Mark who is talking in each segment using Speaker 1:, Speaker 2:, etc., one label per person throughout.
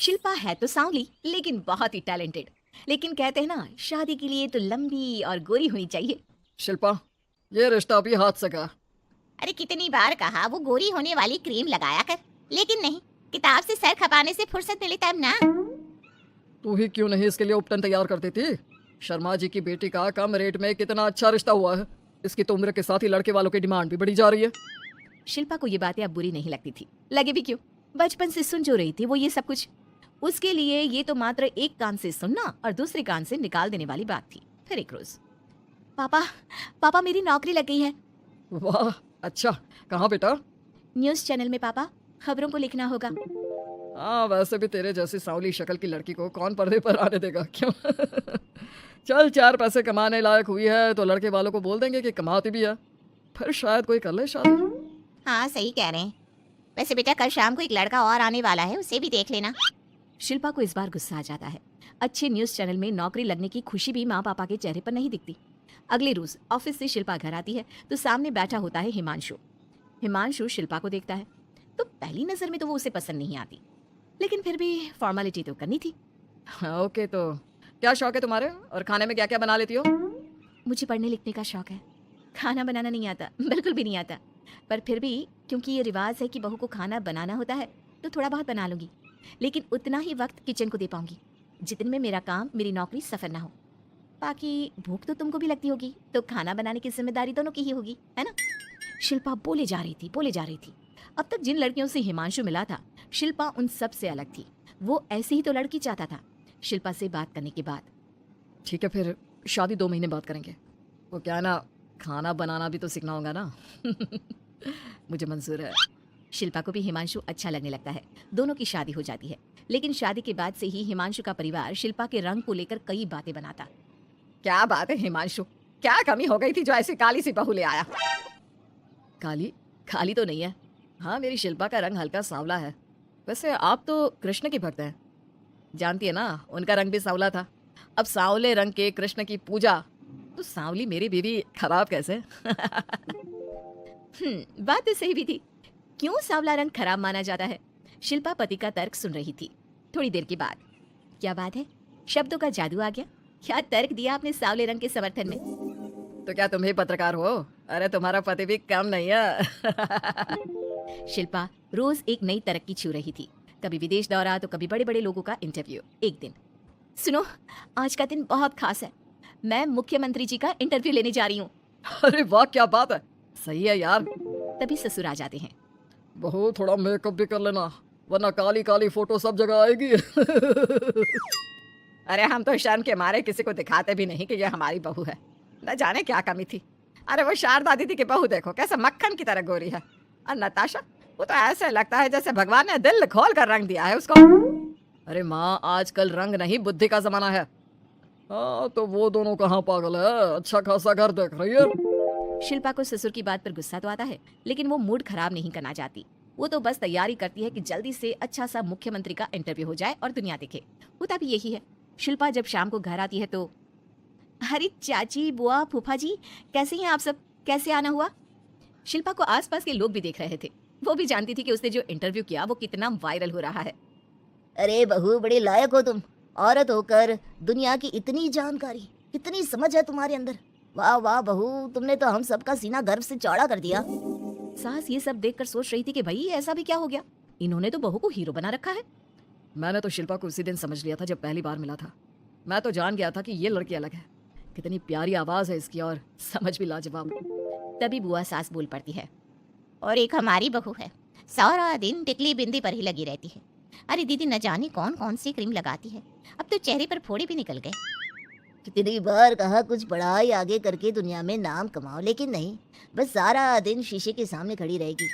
Speaker 1: शिल्पा है तो सांवली लेकिन बहुत ही टैलेंटेड। लेकिन कहते हैं ना, शादी के लिए तो लंबी और गोरी होनी चाहिए।
Speaker 2: शिल्पा, ये रिश्ता अभी हाथ से का।
Speaker 3: अरे कितनी बार कहा वो गोरी होने वाली क्रीम लगाया कर, लेकिन नहीं, किताब से सर खपाने से फुर्सत मिले तब ना।
Speaker 2: तू ही क्यों नहीं इसके लिए उपटन तैयार करती थी? शर्मा जी की बेटी का कम रेट में कितना अच्छा रिश्ता हुआ है। इसकी तो उम्र के साथ ही लड़के वालों की डिमांड भी बढ़ी जा रही है।
Speaker 1: शिल्पा को ये बातें अब बुरी नहीं लगती थी, लगे भी क्यों, बचपन से सुन जो रही थी वो ये सब कुछ। उसके लिए ये तो मात्र एक कान से सुनना और दूसरे कान से निकाल देने वाली बात थी। फिर एक रोज, पापा पापा मेरी नौकरी लग गई है।
Speaker 2: वाह, अच्छा, कहाँ बेटा?
Speaker 1: न्यूज चैनल में पापा, खबरों को लिखना होगा।
Speaker 2: हाँ, वैसे भी तेरे जैसी सांवली शक्ल की लड़की को कौन पर्दे पर आने देगा, क्यों? चल, 4 पैसे कमाने लायक हुई है तो लड़के वालों को बोल देंगे कि कमाती भी है, फिर शायद कोई कर ले शादी।
Speaker 3: हाँ सही कह रहे हैं। वैसे बेटा कल शाम को एक लड़का और आने वाला है, उसे भी देख लेना।
Speaker 1: शिल्पा को इस बार गुस्सा आ जाता है। अच्छे न्यूज चैनल में नौकरी लगने की खुशी भी माँ पापा के चेहरे पर नहीं दिखती। अगले रोज ऑफिस से शिल्पा घर आती है तो सामने बैठा होता है हिमांशु। हिमांशु शिल्पा को देखता है तो पहली नजर में तो वो उसे पसंद नहीं आती, लेकिन फिर भी फॉर्मेलिटी तो करनी थी।
Speaker 2: हाँ, ओके, तो क्या शौक है तुम्हारे और खाने में क्या क्या बना लेती हो?
Speaker 1: मुझे पढ़ने लिखने का शौक है, खाना बनाना नहीं आता, बिल्कुल भी नहीं आता। पर फिर भी क्योंकि ये रिवाज है कि बहू को खाना बनाना होता है तो थोड़ा बहुत बना लूंगी, लेकिन उतना ही वक्त किचन को दे पाऊंगी जितने में मेरा काम, मेरी नौकरी सफर ना हो। बाकी भूख तो तुमको भी लगती होगी, तो खाना बनाने की जिम्मेदारी दोनों की ही होगी, है ना? शिल्पा बोले जा रही थी। अब तक जिन लड़कियों से हिमांशु मिला था, शिल्पा उन सब से अलग थी। वो ऐसी ही तो लड़की चाहता था। शिल्पा से बात करने के बाद,
Speaker 2: ठीक है, फिर शादी 2 महीने बाद करेंगे। वो क्या है ना, खाना बनाना भी तो सीखना होगा ना। मुझे मंजूर है।
Speaker 1: शिल्पा को भी हिमांशु अच्छा लगने लगता है। दोनों की शादी हो जाती है, लेकिन शादी के बाद से ही हिमांशु का परिवार शिल्पा के रंग को लेकर कई बातें बनाता।
Speaker 2: क्या बात है हिमांशु, क्या कमी हो गई थी जो ऐसी काली सी बहू ले आया? काली काली तो नहीं है। हाँ, मेरी शिल्पा का रंग हल्का सांवला है। वैसे आप तो कृष्ण की भक्त हैं, जानती है ना, उनका रंग भी सांवला था। अब सांवले रंग के कृष्ण की पूजा, तो सांवली मेरी बीवी खराब कैसे?
Speaker 1: बात तो सही भी थी। क्यों सांवला रंग खराब माना जाता है? शिल्पा पति का तर्क सुन रही थी। थोड़ी देर के बाद, क्या बात है, शब्दों का जादू आ गया। क्या तर्क दिया आपने सांवले रंग के समर्थन में?
Speaker 2: तो क्या तुम ही पत्रकार हो? अरे तुम्हारा पति भी कम नहीं है।
Speaker 1: शिल्पा रोज एक नई तरक्की छू रही थी। कभी विदेश दौरा तो कभी बड़े बड़े लोगों का इंटरव्यू। एक दिन, सुनो, आज का दिन बहुत खास है, मैं मुख्यमंत्री जी का इंटरव्यू लेने जा रही हूँ।
Speaker 2: अरे वाह, क्या बात है, सही है यार।
Speaker 1: तभी ससुर आ जाते हैं।
Speaker 2: बहू, थोड़ा मेकअप भी कर लेना, वरना काली काली फोटो सब जगह आएगी। अरे हम तो शर्म के मारे किसी को दिखाते भी नहीं कि ये हमारी बहू है। न जाने क्या कमी थी। अरे वो शारदा दीदी की बहू देखो, कैसे मक्खन की तरह गोरी है। और नताशा, वो तो ऐसे लगता है जैसे भगवान ने दिल खोल कर रंग दिया है उसको। अरे माँ, आजकल रंग नहीं बुद्धि का जमाना है। हाँ, तो वो दोनों कहाँ पागल है, अच्छा खासा घर देख रही है।
Speaker 1: शिल्पा को ससुर की बात पर गुस्सा तो आता है, लेकिन वो मूड खराब नहीं करना चाहती। वो तो बस तैयारी करती है कि जल्दी से अच्छा सा मुख्यमंत्री का इंटरव्यू हो जाए और दुनिया देखे। होता भी यही है। शिल्पा जब शाम को घर आती है तो, अरे चाची, बुआ, फूफा जी, कैसे हैं आप सब, कैसे आना हुआ? शिल्पा को आसपास के लोग भी देख रहे थे। वो भी जानती थी कि उसने जो इंटरव्यू किया वो कितना वायरल हो रहा है।
Speaker 4: अरे बहू, बड़ी लायक हो तुम। औरत होकर दुनिया की इतनी जानकारी, इतनी समझ है तुम्हारे अंदर। वाह वाह बहू, तुमने तो हम सबका सीना गर्व से चौड़ा कर दिया।
Speaker 1: सास ये सब देखकर सोच रही थी कि भाई ऐसा भी क्या हो गया, इन्होंने तो बहू को हीरो बना रखा है।
Speaker 2: मैंने तो शिल्पा को उसी दिन समझ लिया था जब पहली बार मिला था। मैं तो जान गया था कि ये लड़की अलग है। कितनी प्यारी आवाज है इसकी और समझ भी लाजवाब।
Speaker 1: तभी बुआ सास बोल पड़ती है,
Speaker 3: और एक हमारी बहू है, सारा दिन टिकली बिंदी पर ही लगी रहती है। अरे दीदी, न जाने कौन कौन सी क्रीम लगाती है, अब तो चेहरे पर फोड़े भी निकल गए।
Speaker 4: कितनी बार कहा कुछ पढ़ाई आगे करके दुनिया में नाम कमाओ, लेकिन नहीं, बस सारा दिन शीशे के सामने खड़ी रहेगी।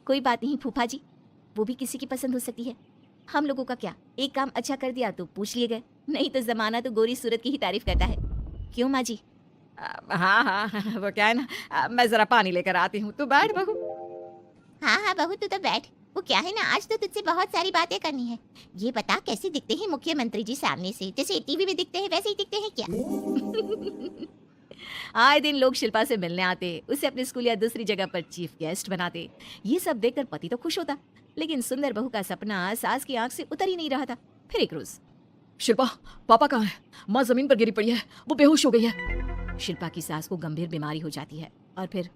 Speaker 1: कोई बात नहीं फूफा जी, वो भी किसी की पसंद हो सकती है। हम लोगों का क्या, एक काम अच्छा कर दिया तो पूछ लिए गए, नहीं तो जमाना तो गोरी सूरत की ही तारीफ करता है। क्यों माँ जी?
Speaker 2: हाँ हाँ, वो क्या है ना, मैं जरा पानी लेकर आती हूँ, तू बैठ बहू।
Speaker 3: हाँ हाँ बहू, तू तो बैठ। वो क्या है ना, आज तो तुझसे बहुत सारी बातें करनी है। ये बता, कैसे दिखते हैं मुख्यमंत्री जी सामने से? जैसे टीवी में दिखते हैं वैसे ही दिखते हैं क्या?
Speaker 1: आए दिन लोग शिल्पा से मिलने आते, उसे अपने स्कूल या दूसरी जगह पर चीफ गेस्ट बनाते। ये सब देखकर पति तो खुश होता, लेकिन सुंदर बहू का सपना सास की आंख से उतर ही नहीं रहा था। फिर एक रोज
Speaker 2: शिल्पा, पापा कहाँ है? माँ जमीन पर गिरी पड़ी है, वो बेहोश हो गई है।
Speaker 1: शिल्पा की सास को गंभीर बीमारी हो जाती है और फिर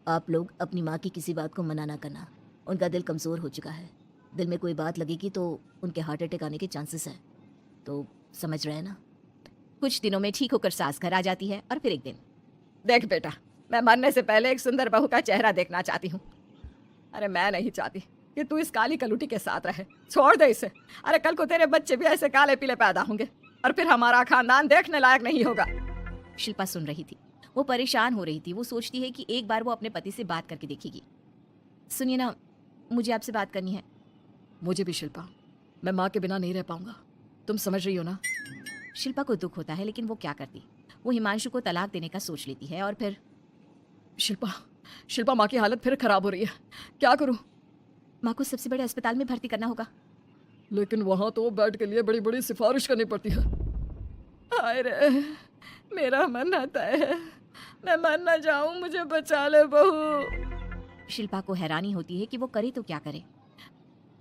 Speaker 4: आप लोग अपनी माँ की किसी बात को मना ना करना। उनका दिल कमज़ोर हो चुका है। दिल में कोई बात लगेगी तो उनके हार्ट अटैक आने के चांसेस है। तो समझ रहे हैं ना?
Speaker 1: कुछ दिनों में ठीक होकर सास घर आ जाती है और फिर एक दिन
Speaker 2: देख बेटा, मैं मरने से पहले एक सुंदर बहू का चेहरा देखना चाहती हूँ। अरे मैं नहीं चाहती कि तू इस काली कलूटी के साथ रहे। छोड़ दे इसे। अरे कल को तेरे बच्चे भी ऐसे काले पीले पैदा होंगे और फिर हमारा खानदान देखने लायक नहीं होगा।
Speaker 1: शिल्पा सुन रही थी। वो परेशान हो रही थी। वो सोचती है कि एक बार वो अपने पति से बात करके देखेगी। सुनिए ना, मुझे आपसे बात करनी है।
Speaker 2: मुझे भी शिल्पा, मैं माँ के बिना नहीं रह पाऊंगा। तुम समझ रही हो ना?
Speaker 1: शिल्पा को दुख होता है लेकिन वो क्या करती। वो हिमांशु को तलाक देने का सोच लेती है और फिर
Speaker 2: शिल्पा, माँ की हालत फिर खराब हो रही है। क्या करूं?
Speaker 1: माँ को सबसे बड़े अस्पताल में भर्ती करना होगा।
Speaker 2: लेकिन वहां तो बेड के लिए बड़ी बड़ी सिफारिश करनी पड़ती है। हाय रे, मेरा मन आता है मैं मर ना जाऊं, मुझे बचा ले बहू।
Speaker 1: शिल्पा को हैरानी होती है कि वो करे तो क्या करे।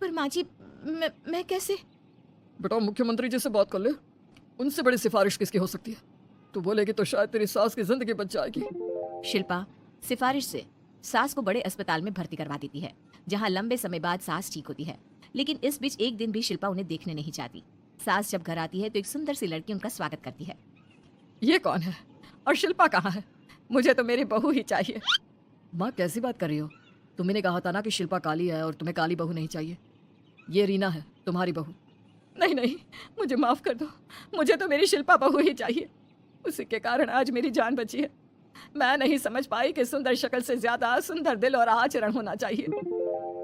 Speaker 1: पर माँ जी, मैं कैसे?
Speaker 2: बेटा, मुख्यमंत्री जी से बात कर ले। उनसे बड़ी सिफारिश किसकी हो सकती है? तू बोलेगी तो शायद तेरी सास की जिंदगी बच जाएगी।
Speaker 1: शिल्पा सिफारिश से सास को बड़े अस्पताल में भर्ती करवा देती है, जहां लंबे समय बाद सास ठीक होती है। लेकिन इस बीच एक दिन भी शिल्पा उन्हें देखने नहीं चाहती। सास जब घर आती है तो एक सुंदर सी लड़की उनका स्वागत करती है।
Speaker 2: ये कौन है और शिल्पा कहाँ है? मुझे तो मेरी बहू ही चाहिए। माँ, कैसी बात कर रही हो? तुम्ही ने कहा था ना कि शिल्पा काली है और तुम्हें काली बहू नहीं चाहिए। ये रीना है, तुम्हारी बहू। नहीं नहीं, मुझे माफ कर दो। मुझे तो मेरी शिल्पा बहू ही चाहिए। उसी के कारण आज मेरी जान बची है। मैं नहीं समझ पाई कि सुंदर शक्ल से ज्यादा सुंदर दिल और आचरण होना चाहिए।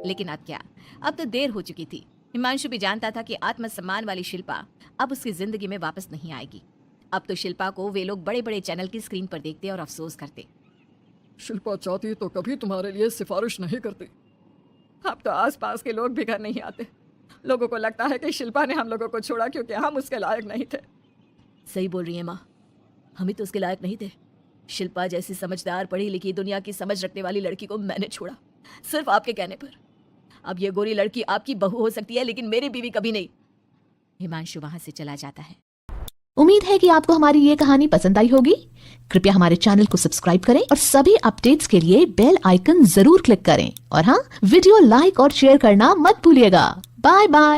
Speaker 1: लेकिन अब क्या, अब तो देर हो चुकी थी। हिमांशु भी जानता था कि आत्मसम्मान वाली शिल्पा अब उसकी जिंदगी में वापस नहीं आएगी। अब तो शिल्पा को वे लोग बड़े बड़े चैनल की स्क्रीन पर देखते और अफसोस करते।
Speaker 2: शिल्पा चाहती तो कभी तुम्हारे लिए सिफारिश नहीं करती। अब तो आसपास के लोग भी घर नहीं आते। लोगों को लगता है कि शिल्पा ने हम लोगों को छोड़ा क्योंकि हम उसके लायक नहीं थे।
Speaker 4: सही बोल रही है माँ, हम ही तो उसके लायक नहीं थे। शिल्पा जैसी समझदार, पढ़ी लिखी, दुनिया की समझ रखने वाली लड़की को मैंने छोड़ा, सिर्फ आपके कहने पर। अब ये गोरी लड़की आपकी बहू हो सकती है लेकिन मेरी बीवी कभी नहीं।
Speaker 1: हिमांशु वहां से चला जाता है।
Speaker 5: उम्मीद है कि आपको हमारी ये कहानी पसंद आई होगी। कृपया हमारे चैनल को सब्सक्राइब करें और सभी अपडेट्स के लिए बेल आइकन जरूर क्लिक करें। और हाँ, वीडियो लाइक और शेयर करना मत भूलिएगा। Bye bye.